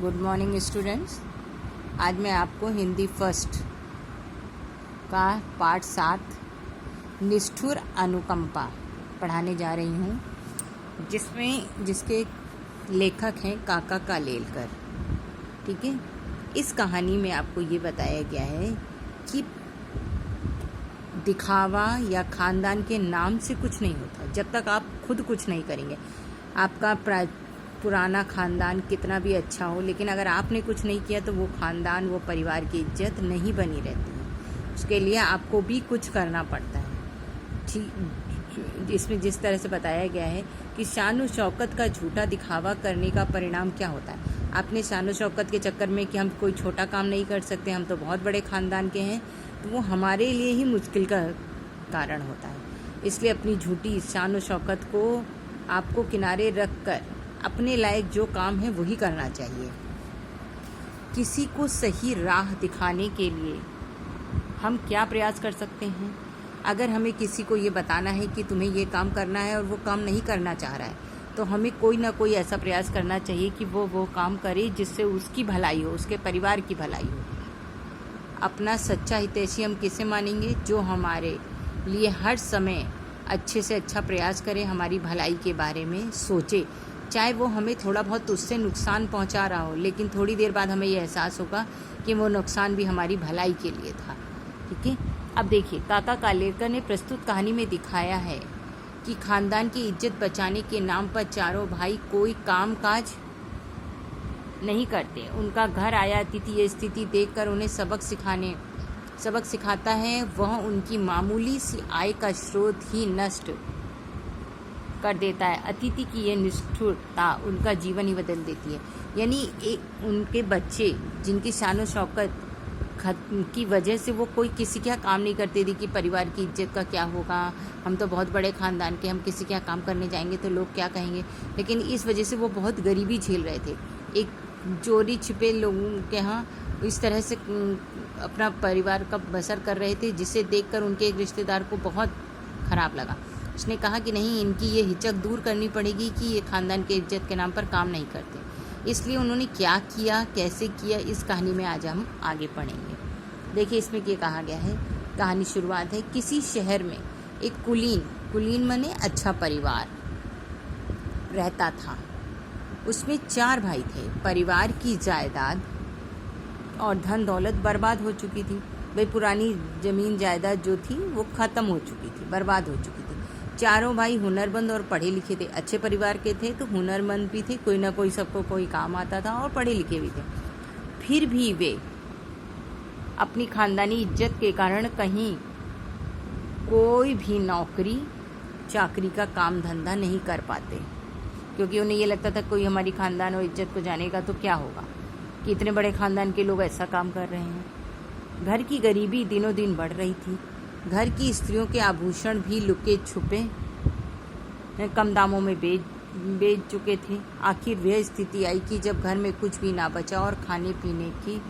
Good morning students. आज मैं आपको हिंदी फर्स्ट का पार्ट 7 निष्ठुर अनुकंपा पढ़ाने जा रही हूँ, जिसके लेखक हैं काका कालेलकर। ठीक है। इस कहानी में आपको ये बताया गया है कि दिखावा या खानदान के नाम से कुछ नहीं होता जब तक आप खुद कुछ नहीं करेंगे। आपका पुराना खानदान कितना भी अच्छा हो, लेकिन अगर आपने कुछ नहीं किया तो वो खानदान, वो परिवार की इज्जत नहीं बनी रहती है। उसके लिए आपको भी कुछ करना पड़ता है। ठीक, इसमें जिस तरह से बताया गया है कि शान और शौकत का झूठा दिखावा करने का परिणाम क्या होता है। आपने शान और शौकत के चक्कर में कि हम कोई छोटा काम नहीं कर सकते, हम तो बहुत बड़े खानदान के हैं, तो वो हमारे लिए ही मुश्किल का कारण होता है। इसलिए अपनी झूठी शान और शौकत को आपको किनारे रख कर अपने लायक जो काम है वही करना चाहिए। किसी को सही राह दिखाने के लिए हम क्या प्रयास कर सकते हैं? अगर हमें किसी को ये बताना है कि तुम्हें ये काम करना है और वो काम नहीं करना चाह रहा है, तो हमें कोई ना कोई ऐसा प्रयास करना चाहिए कि वो काम करे जिससे उसकी भलाई हो, उसके परिवार की भलाई हो। अपना सच्चा हितैषी हम किसे मानेंगे? जो हमारे लिए हर समय अच्छे से अच्छा प्रयास करे, हमारी भलाई के बारे में सोचे, चाहे वो हमें थोड़ा बहुत उससे नुकसान पहुंचा रहा हो, लेकिन थोड़ी देर बाद हमें ये एहसास होगा कि वो नुकसान भी हमारी भलाई के लिए था। ठीक है। अब देखिए, काका कालेलकर ने प्रस्तुत कहानी में दिखाया है कि खानदान की इज्जत बचाने के नाम पर चारों भाई कोई काम काज नहीं करते। उनका घर आया अतिथि ये स्थिति देखकर उन्हें सबक सिखाता है। वह उनकी मामूली सी आय का स्रोत ही नष्ट कर देता है। अतिथि की ये निष्ठुरता उनका जीवन ही बदल देती है। यानी उनके बच्चे जिनकी शान और शौकत की वजह से वो कोई किसी के यहाँ काम नहीं करते थे कि परिवार की इज्जत का क्या होगा, हम तो बहुत बड़े खानदान के, हम किसी के यहाँ काम करने जाएंगे तो लोग क्या कहेंगे। लेकिन इस वजह से वो बहुत गरीबी झेल रहे थे। एक चोरी छिपे लोगों के यहाँ इस तरह से अपना परिवार का बसर कर रहे थे, जिसे देखकर उनके एक रिश्तेदार को बहुत खराब लगा। उसने कहा कि नहीं, इनकी ये हिचक दूर करनी पड़ेगी कि ये खानदान के इज्जत के नाम पर काम नहीं करते। इसलिए उन्होंने क्या किया, कैसे किया, इस कहानी में आज हम आगे पढ़ेंगे। देखिए, इसमें क्या कहा गया है। कहानी शुरुआत है। किसी शहर में एक कुलीन माने अच्छा परिवार रहता था। उसमें 4 भाई थे। परिवार की जायदाद और धन दौलत बर्बाद हो चुकी थी। भाई, पुरानी जमीन जायदाद जो थी वो ख़त्म हो चुकी थी, बर्बाद हो चुकी थी। चारों भाई हुनरमंद और पढ़े लिखे थे। अच्छे परिवार के थे तो हुनरमंद भी थे, कोई ना कोई सबको कोई काम आता था, और पढ़े लिखे भी थे। फिर भी वे अपनी खानदानी इज्जत के कारण कहीं कोई भी नौकरी चाकरी का काम धंधा नहीं कर पाते, क्योंकि उन्हें ये लगता था कोई हमारी खानदान और इज्जत को जानेगा तो क्या होगा कि इतने बड़े खानदान के लोग ऐसा काम कर रहे हैं। घर की गरीबी दिनों दिन बढ़ रही थी। घर की स्त्रियों के आभूषण भी लुके छुपे कम दामों में बेच चुके थे। आखिर वह स्थिति आई कि जब घर में कुछ भी ना बचा और खाने पीने की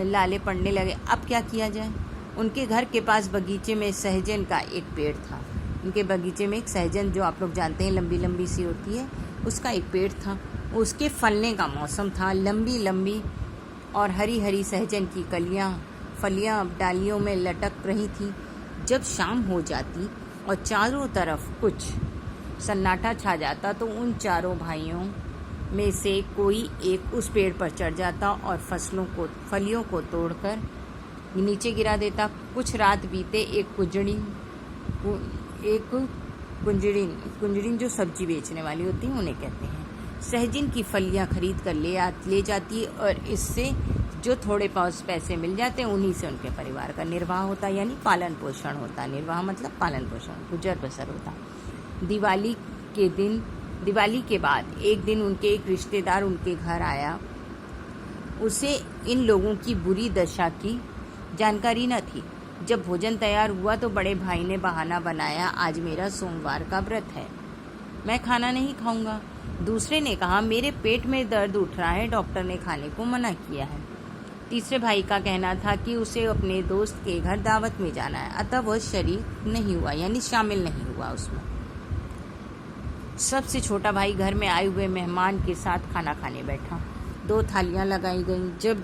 लाले पड़ने लगे। अब क्या किया जाए? उनके घर के पास बगीचे में सहजन का एक पेड़ था। उनके बगीचे में एक सहजन, जो आप लोग जानते हैं लंबी लंबी सी होती है, उसका एक पेड़ था। उसके फलने का मौसम था। लंबी लंबी और हरी हरी सहजन की फलियां डालियों में लटक रही थी। जब शाम हो जाती और चारों तरफ कुछ सन्नाटा छा जाता तो उन चारों भाइयों में से कोई एक उस पेड़ पर चढ़ जाता और फलियों को तोड़कर नीचे गिरा देता। कुछ रात बीते एक कुंजड़िन जो सब्जी बेचने वाली होती हैं उन्हें कहते हैं, सहजन की फलियां खरीद कर ले जाती और इससे जो थोड़े पैसे मिल जाते हैं उन्हीं से उनके परिवार का निर्वाह होता, यानी पालन पोषण होता। निर्वाह मतलब पालन पोषण, गुजर बसर होता। दिवाली के बाद एक दिन उनके एक रिश्तेदार उनके घर आया। उसे इन लोगों की बुरी दशा की जानकारी न थी। जब भोजन तैयार हुआ तो बड़े भाई ने बहाना बनाया, आज मेरा सोमवार का व्रत है, मैं खाना नहीं खाऊंगा। दूसरे ने कहा, मेरे पेट में दर्द उठ रहा है, डॉक्टर ने खाने को मना किया है। तीसरे भाई का कहना था कि उसे अपने दोस्त के घर दावत में जाना है, अतः वह शरीक नहीं हुआ, यानी शामिल नहीं हुआ उसमें। सबसे छोटा भाई घर में आए हुए मेहमान के साथ खाना खाने बैठा। 2 थालियां लगाई गईं। जब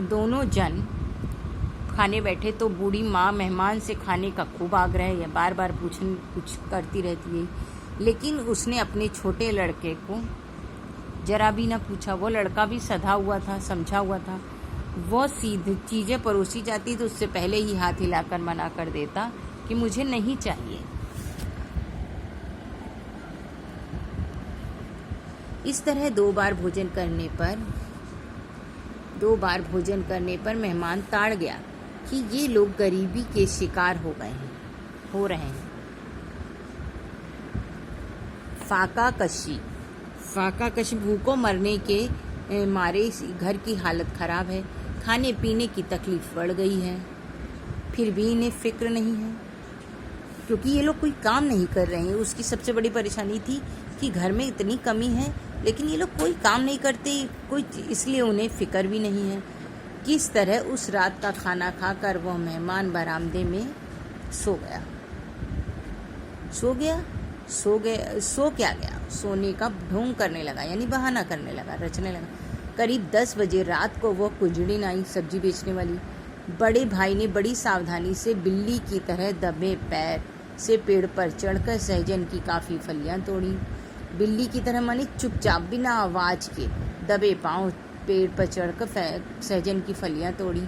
दोनों जन खाने बैठे तो बूढ़ी माँ मेहमान से खाने का खूब आग्रह या बार बार कुछ करती रहती है, लेकिन उसने अपने छोटे लड़के को जरा भी न पूछा। वो लड़का भी सधा हुआ था, समझा हुआ था। वो सीधी चीज़ें परोसी जाती तो उससे पहले ही हाथ हिलाकर मना कर देता कि मुझे नहीं चाहिए। इस तरह 2 बार भोजन करने पर मेहमान ताड़ गया कि ये लोग गरीबी के शिकार हो रहे हैं। फाका कशी भूखों मरने के मारे घर की हालत खराब है, खाने पीने की तकलीफ बढ़ गई है, फिर भी इन्हें फिक्र नहीं है क्योंकि ये लोग कोई काम नहीं कर रहे हैं। उसकी सबसे बड़ी परेशानी थी कि घर में इतनी कमी है लेकिन ये लोग कोई काम नहीं करते, इसलिए उन्हें फिक्र भी नहीं है। किस तरह उस रात का खाना खाकर वह मेहमान बरामदे में सो गया। सोने का ढोंग करने लगा, यानी बहाना करने लगा, रचने लगा। करीब 10 बजे रात को वह कुंजड़िन आई, सब्जी बेचने वाली। बड़े भाई ने बड़ी सावधानी से बिल्ली की तरह दबे पैर से पेड़ पर चढ़कर सहजन की काफ़ी फलियां तोड़ी। बिल्ली की तरह माने चुपचाप बिना आवाज़ के दबे पांव पेड़ पर चढ़कर सहजन की फलियां तोड़ी।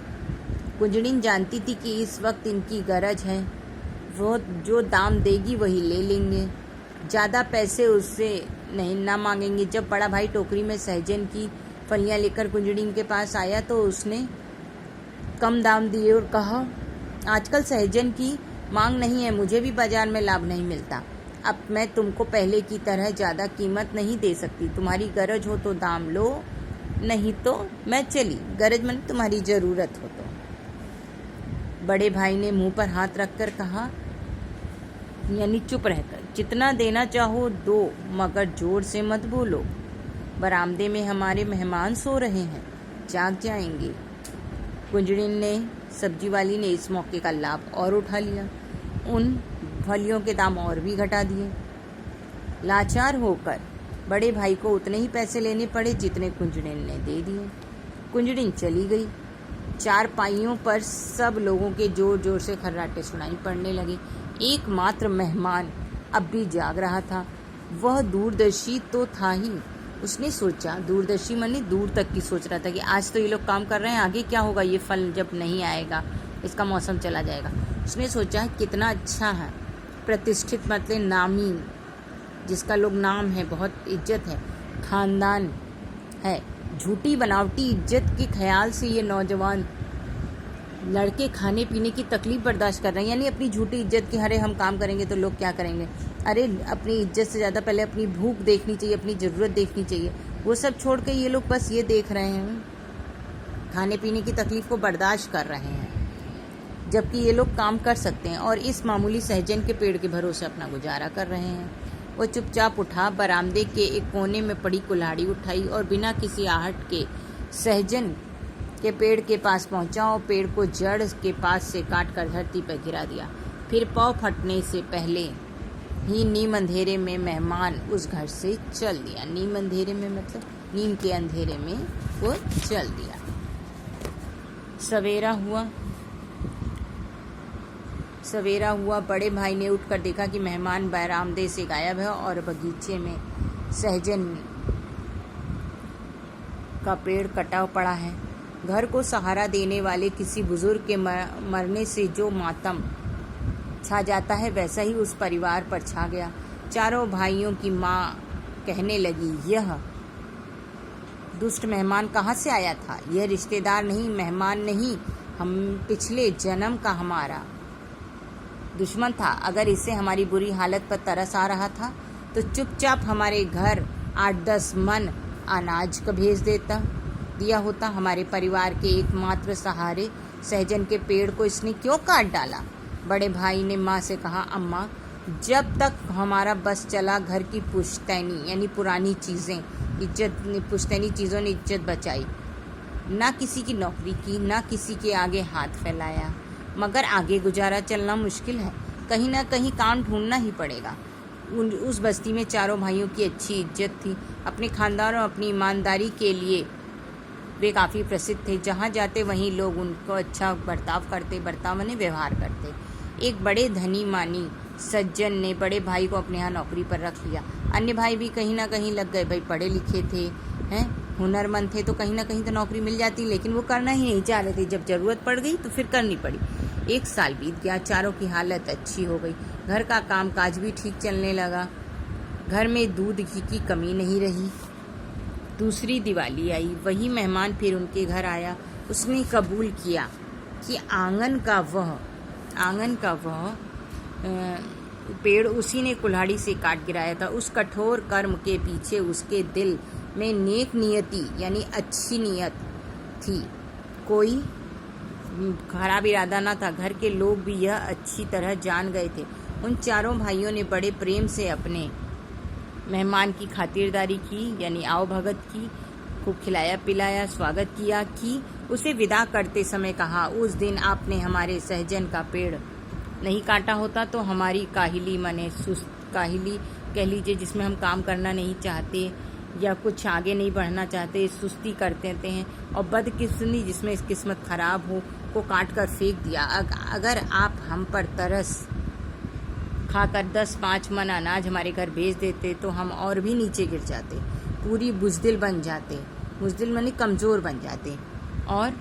कुंजड़िन जानती थी कि इस वक्त इनकी गरज है, वो जो दाम देगी वही ले लेंगे, ज़्यादा पैसे उससे ना मांगेंगे। जब बड़ा भाई टोकरी में सहजन की फलियां लेकर कुंजड़िन के पास आया तो उसने कम दाम दिए और कहा, आजकल सहजन की मांग नहीं है, मुझे भी बाजार में लाभ नहीं मिलता। अब मैं तुमको पहले की तरह ज़्यादा कीमत नहीं दे सकती। तुम्हारी गरज हो तो दाम लो, नहीं तो मैं चली। गरज में तुम्हारी ज़रूरत हो तो। बड़े भाई ने मुंह पर हाथ रखकर कहा, यानी चुप रहकर, जितना देना चाहो दो, मगर जोर से मत बोलो। बरामदे में हमारे मेहमान सो रहे हैं, जाग जाएंगे। कुंजड़िन सब्जी वाली ने इस मौके का लाभ और उठा लिया, उन फलियों के दाम और भी घटा दिए। लाचार होकर बड़े भाई को उतने ही पैसे लेने पड़े जितने कुंजड़िन ने दे दिए। कुंजड़िन चली गई। 4 पाइयों पर सब लोगों के जोर जोर से खर्राटे सुनाई पड़ने लगे। एकमात्र मेहमान अब भी जाग रहा था। वह दूरदर्शी तो था ही। उसने सोचा, दूरदर्शी माने दूर तक की सोच रहा था कि आज तो ये लोग काम कर रहे हैं, आगे क्या होगा, ये फल जब नहीं आएगा, इसका मौसम चला जाएगा। उसने सोचा कितना अच्छा है, प्रतिष्ठित मतलब नामी, जिसका लोग नाम है, बहुत इज्जत है, खानदान है, झूठी बनावटी इज्जत के ख्याल से ये नौजवान लड़के खाने पीने की तकलीफ बर्दाश्त कर रहे हैं, यानी अपनी झूठी इज्जत की, अरे हम काम करेंगे तो लोग क्या करेंगे, अरे अपनी इज्जत से ज़्यादा पहले अपनी भूख देखनी चाहिए, अपनी ज़रूरत देखनी चाहिए। वो सब छोड़ के ये लोग बस ये देख रहे हैं, खाने पीने की तकलीफ को बर्दाश्त कर रहे हैं, जबकि ये लोग काम कर सकते हैं और इस मामूली सहजन के पेड़ के भरोसे अपना गुजारा कर रहे हैं। वो चुपचाप उठा, बरामदे के एक कोने में पड़ी कुल्हाड़ी उठाई और बिना किसी आहट के सहजन के पेड़ के पास पहुंचा और पेड़ को जड़ के पास से काट कर धरती पर गिरा दिया। फिर पाँव फटने से पहले ही नीम अंधेरे में मेहमान उस घर से चल दिया। नीम अंधेरे में मतलब नीम के अंधेरे में वो चल दिया। सवेरा हुआ। बड़े भाई ने उठकर देखा कि मेहमान बरामदे से गायब है और बगीचे में सहजन का पेड़ कटा पड़ा है। घर को सहारा देने वाले किसी बुजुर्ग के मरने से जो मातम छा जाता है, वैसा ही उस परिवार पर छा गया। चारों भाइयों की माँ कहने लगी, यह दुष्ट मेहमान कहाँ से आया था? यह रिश्तेदार नहीं, मेहमान नहीं, हम पिछले जन्म का हमारा दुश्मन था। अगर इसे हमारी बुरी हालत पर तरस आ रहा था तो चुपचाप हमारे घर 8-10 मन अनाज का भेज दिया होता। हमारे परिवार के एकमात्र सहारे सहजन के पेड़ को इसने क्यों काट डाला? बड़े भाई ने माँ से कहा, अम्मा, जब तक हमारा बस चला, घर की पुश्तैनी यानी पुरानी चीज़ें, पुश्तैनी चीज़ों ने इज्जत बचाई। ना किसी की नौकरी की, ना किसी के आगे हाथ फैलाया। मगर आगे गुजारा चलना मुश्किल है, कहीं ना कहीं काम ढूंढना ही पड़ेगा। उस बस्ती में चारों भाइयों की अच्छी इज्जत थी। अपने खानदान और अपनी ईमानदारी के लिए वे काफ़ी प्रसिद्ध थे। जहाँ जाते वहीं लोग उनको अच्छा बर्ताव करते, बर्ताव माने व्यवहार करते। एक बड़े धनी मानी सज्जन ने बड़े भाई को अपने यहाँ नौकरी पर रख लिया। अन्य भाई भी कहीं ना कहीं लग गए। भाई पढ़े लिखे थे, हैं, हुनरमंद थे, तो कहीं ना कहीं तो नौकरी मिल जाती, लेकिन वो करना ही नहीं चाह रहे थे। जब ज़रूरत पड़ गई तो फिर करनी पड़ी। 1 साल बीत गया, चारों की हालत अच्छी हो गई। घर का काम काज भी ठीक चलने लगा। घर में दूध घी की कमी नहीं रही। दूसरी दिवाली आई, वही मेहमान फिर उनके घर आया। उसने कबूल किया कि आंगन का वह पेड़ उसी ने कुल्हाड़ी से काट गिराया था। उस कठोर कर्म के पीछे उसके दिल में नेक नियति यानी अच्छी नियत थी, कोई खराब इरादा ना था। घर के लोग भी यह अच्छी तरह जान गए थे। उन चारों भाइयों ने बड़े प्रेम से अपने मेहमान की खातिरदारी की, यानी आओ भगत की, खूब खिलाया पिलाया, स्वागत किया कि उसे विदा करते समय कहा, उस दिन आपने हमारे सहजन का पेड़ नहीं काटा होता तो हमारी काहिली माने सुस्त काहिली कह लीजिए, जिसमें हम काम करना नहीं चाहते या कुछ आगे नहीं बढ़ना चाहते, सुस्ती करते हैं, और बदकिस्मती जिसमें किस्मत खराब हो को काट कर फेंक दिया। अगर आप हम पर तरस खाकर 10-5 मन अनाज हमारे घर भेज देते तो हम और भी नीचे गिर जाते, पूरी बुज़दिल बन जाते, बुज़दिल माने कमज़ोर बन जाते। और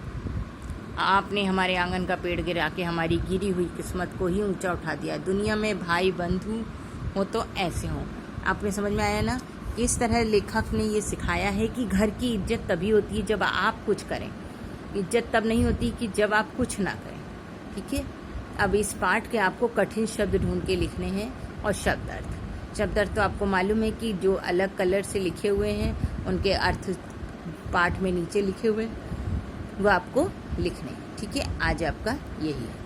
आपने हमारे आंगन का पेड़ गिरा के हमारी गिरी हुई किस्मत को ही ऊंचा उठा दिया। दुनिया में भाई बंधु हो तो ऐसे हो। आपने समझ में आया ना? इस तरह लेखक ने ये सिखाया है कि घर की इज्जत तभी होती है जब आप कुछ करें। इज्जत तब नहीं होती कि जब आप कुछ ना करें। ठीक है, अब इस पाठ के आपको कठिन शब्द ढूंढ के लिखने हैं और शब्द अर्थ तो आपको मालूम है कि जो अलग कलर से लिखे हुए हैं उनके अर्थ पाठ में नीचे लिखे हुए वो आपको लिखने हैं। ठीक है, आज आपका यही है।